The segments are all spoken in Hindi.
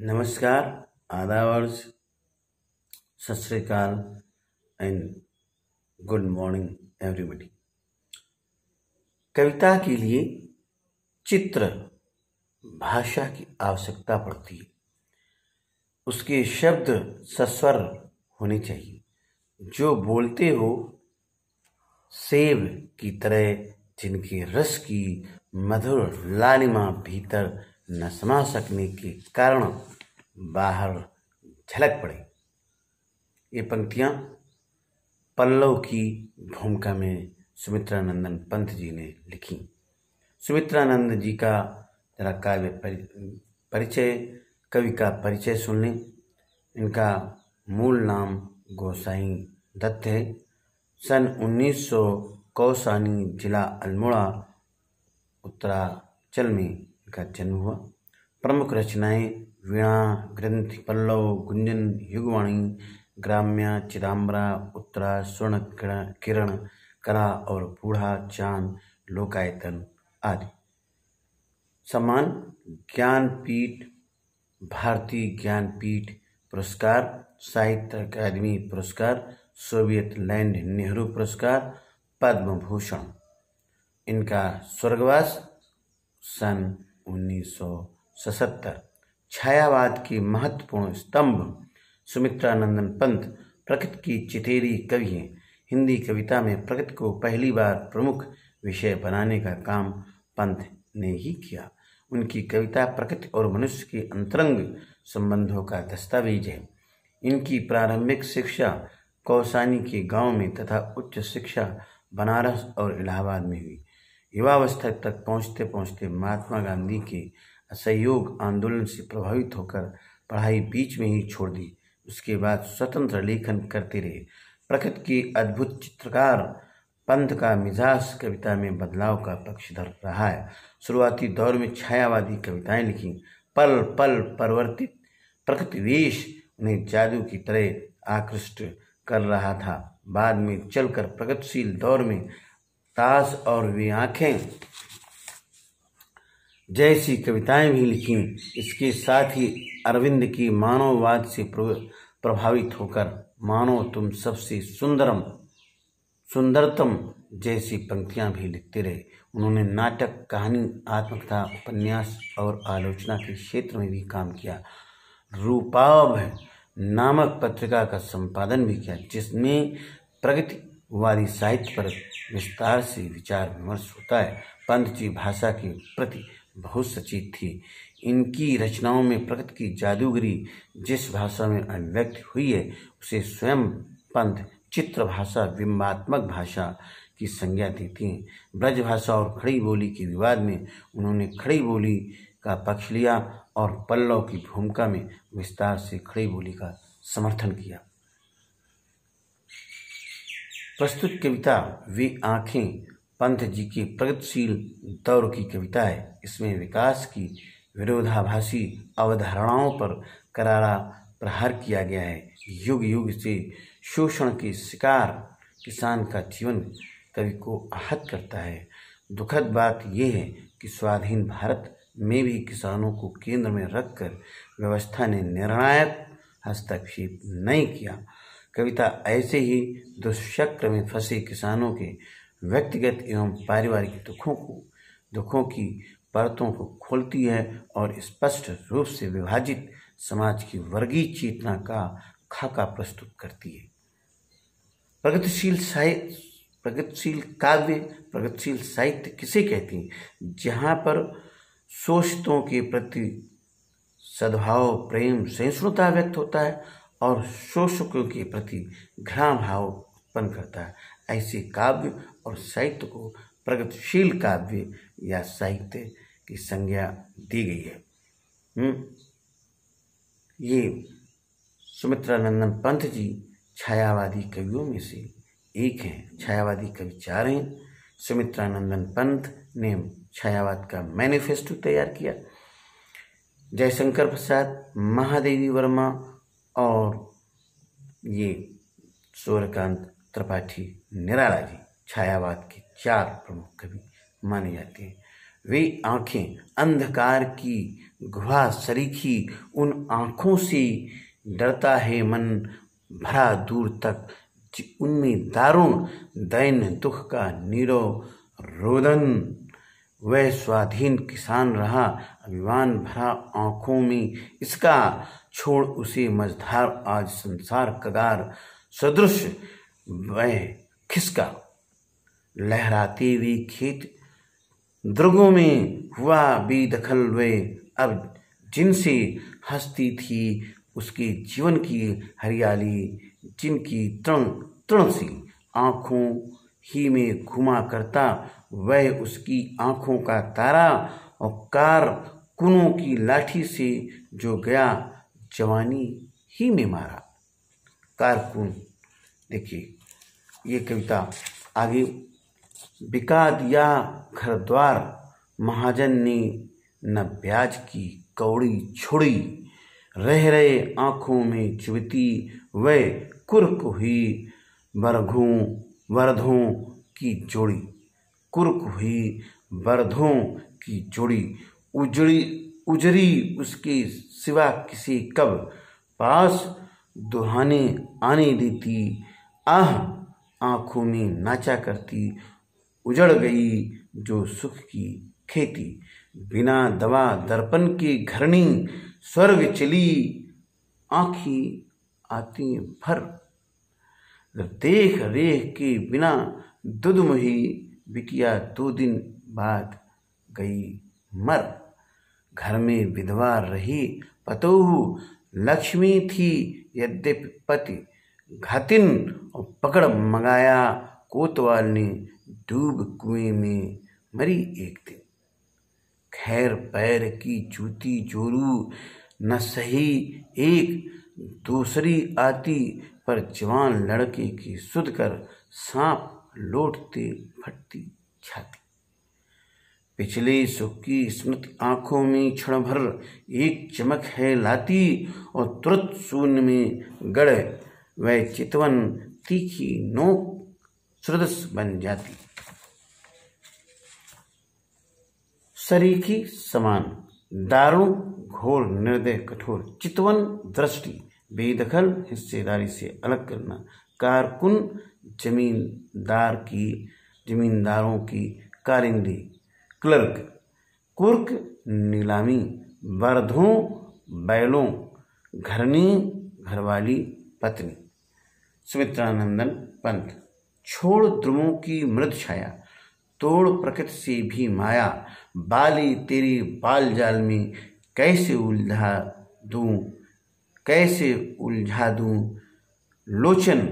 नमस्कार, आदाब अर्ज, सत श्री अकाल एंड गुड मॉर्निंग एवरीबॉडी। कविता के लिए चित्र भाषा की आवश्यकता पड़ती है। उसके शब्द सस्वर होने चाहिए। जो बोलते हो सेब की तरह, जिनके रस की मधुर लालिमा भीतर न समा सकने के कारण बाहर झलक पड़े। ये पंक्तियां पल्लव की भूमिका में सुमित्रानंदन पंत जी ने लिखी। सुमित्रानंद जी का जरा काव्य परिचय, कवि का परिचय सुन लें। इनका मूल नाम गोसाई दत्त है। सन 1900 कौसानी जिला अल्मोड़ा उत्तरांचल में इनका जन्म हुआ। प्रमुख रचनाएं वीणा, ग्रंथि, पल्लव, गुंजन, युगवाणी, ग्राम्य, चिदाम्बरा, उत्तरा, स्वर्ण किरण, कला और बूढ़ा चांद, लोकायतन आदि। सम्मान ज्ञानपीठ, भारतीय ज्ञानपीठ पुरस्कार, साहित्य अकादमी पुरस्कार, सोवियत लैंड नेहरू पुरस्कार, पद्म भूषण। इनका स्वर्गवास सन 1977। छायावाद के महत्वपूर्ण स्तंभ सुमित्रानंदन पंत प्रकृति की चितेरी कवि हैं। हिंदी कविता में प्रकृति को पहली बार प्रमुख विषय बनाने का काम पंत ने ही किया। उनकी कविता प्रकृति और मनुष्य के अंतरंग संबंधों का दस्तावेज है। इनकी प्रारंभिक शिक्षा कौसानी के गांव में तथा उच्च शिक्षा बनारस और इलाहाबाद में हुई। युवावस्था तक पहुंचते पहुंचते महात्मा गांधी के असहयोग आंदोलन से प्रभावित होकर पढ़ाई बीच में ही छोड़ दी। उसके बाद स्वतंत्र लेखन करते रहे। प्रकृति के अद्भुत चित्रकार पंत का मिजाज कविता में बदलाव का पक्षधर रहा है। शुरुआती दौर में छायावादी कविताएं लिखी। पल पल परिवर्तित प्रकृति वेश उन्हें जादू की तरह आकृष्ट कर रहा था। बाद में चलकर प्रगतिशील दौर में ताश और वे आंखें जैसी कविताएं भी लिखी। इसके साथ ही अरविंद की मानववाद से प्रभावित होकर मानो तुम सबसे सुंदरतम जैसी पंक्तियां भी लिखते रहे। उन्होंने नाटक, कहानी, आत्मकथा, उपन्यास और आलोचना के क्षेत्र में भी काम किया। रूपाभ नामक पत्रिका का संपादन भी किया, जिसमें प्रगतिवादी साहित्य पर विस्तार से विचार विमर्श होता है। पंत जी भाषा के प्रति बहुत सचेत थी। इनकी रचनाओं में प्रकृति की जादूगरी जिस भाषा में अभिव्यक्त हुई है, उसे स्वयं पंत चित्र भाषा, बिंबात्मक भाषा की संज्ञा देती हैं। ब्रज भाषा और खड़ी बोली के विवाद में उन्होंने खड़ी बोली का पक्ष लिया और पल्लव की भूमिका में विस्तार से खड़ी बोली का समर्थन किया। प्रस्तुत कविता वे आंखें पंत जी की प्रगतिशील दौर की कविता है। इसमें विकास की विरोधाभासी अवधारणाओं पर करारा प्रहार किया गया है। युग युग से शोषण के शिकार किसान का जीवन कवि को आहत करता है। दुखद बात यह है कि स्वाधीन भारत में भी किसानों को केंद्र में रखकर व्यवस्था ने निर्णायक हस्तक्षेप नहीं किया। कविता ऐसे ही दुष्चक्र में फंसे किसानों के व्यक्तिगत एवं पारिवारिक दुखों की परतों को खोलती है और स्पष्ट रूप से विभाजित समाज की वर्गीय चेतना का खाका प्रस्तुत करती है। प्रगतिशील काव्य, प्रगतिशील साहित्य किसे कहते हैं? जहाँ पर शोषितों के प्रति सद्भाव, प्रेम, सहिष्णुता व्यक्त होता है और शोषकों के प्रति घृणा भाव उत्पन्न करता है। ऐसे काव्य और साहित्य को प्रगतिशील काव्य या साहित्य की संज्ञा दी गई है। ये सुमित्रानंदन पंत जी छायावादी कवियों में से एक हैं। छायावादी कवि चार हैं। सुमित्रानंदन पंत ने छायावाद का मैनिफेस्टो तैयार किया। जयशंकर प्रसाद, महादेवी वर्मा और ये सूर्यकांत त्रिपाठी निराला जी छायावाद के चार प्रमुख कवि माने जाते हैं। वे आंखें अंधकार की गुहा सरीखी, उन आंखों से डरता है मन भरा दूर तक, उनमें दारुण दैन्य दुख का नीरव रोदन। वह स्वाधीन किसान रहा अभिमान भरा आंखों में इसका, छोड़ उसे मझधार आज संसार कगार सदृश वह खिसका। लहराते हुए खेत दुर्गों में हुआ बेदखल वे, अब जिनसे हंसती थी उसके जीवन की हरियाली, जिनकी तृण तृण सी आँखों ही में घुमा करता वह उसकी आँखों का तारा, और कारकुनों की लाठी से जो गया जवानी ही में मारा। कारकुन, देखिए ये कविता आगे। बिका दिया घर द्वार महाजन ने, न ब्याज की कौड़ी छोड़ी, रह रहे आँखों में चुभती वह कुर्क हुई वरधों की जोड़ी। कुर्क हुई वरधों की जोड़ी, उजरी उसके सिवा किसी कब पास दुहाने आने देती, आह आँखों में नाचा करती, उजड़ गई जो सुख की खेती। बिना दवा दर्पण के घरनी स्वर्ग चली, आँखें आती भर, देख रेख के बिना दुधमुही बिटिया 2 दिन बाद गई मर। घर में विधवा रही पतोहू लक्ष्मी थी, यद्यपि पति घातिन, और पकड़ मंगाया कोतवाल ने, डूब कुएं में मरी एक दिन। खैर पैर की जूती जोरू न सही एक दूसरी आती, पर जवान लड़के की सुध कर सांप लौटते फटती छाती। पिछले सुख की स्मृति आंखों में क्षण भर एक चमक है लाती, और तुरंत शून्य में गड़ वह चितवन तीखी नोक सदृश बन जाती। सरीखी समान, दारुण घोर निर्दय कठोर, चितवन दृष्टि बेदखल हिस्सेदारी से अलग करना, कारकुन जमींदारों की कारिंदी क्लर्क, कुर्क नीलामी, वरधों बैलों, घरनी घरवाली पत्नी। सुमित्रानंदन पंत। छोड़ ध्रुवों की मृद छाया, तोड़ प्रकृति से भी माया, बाली तेरी बाल जाल में कैसे उलझा दूं, लोचन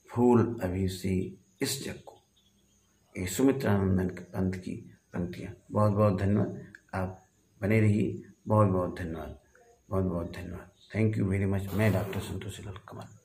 फूल अभी से इस जग को। ये सुमित्रानंदन पंत की पंक्तियाँ। बहुत बहुत धन्यवाद, आप बने रहिए। बहुत बहुत धन्यवाद, बहुत बहुत धन्यवाद। Thank you very much. मैं डॉक्टर संतोष लाल कमल।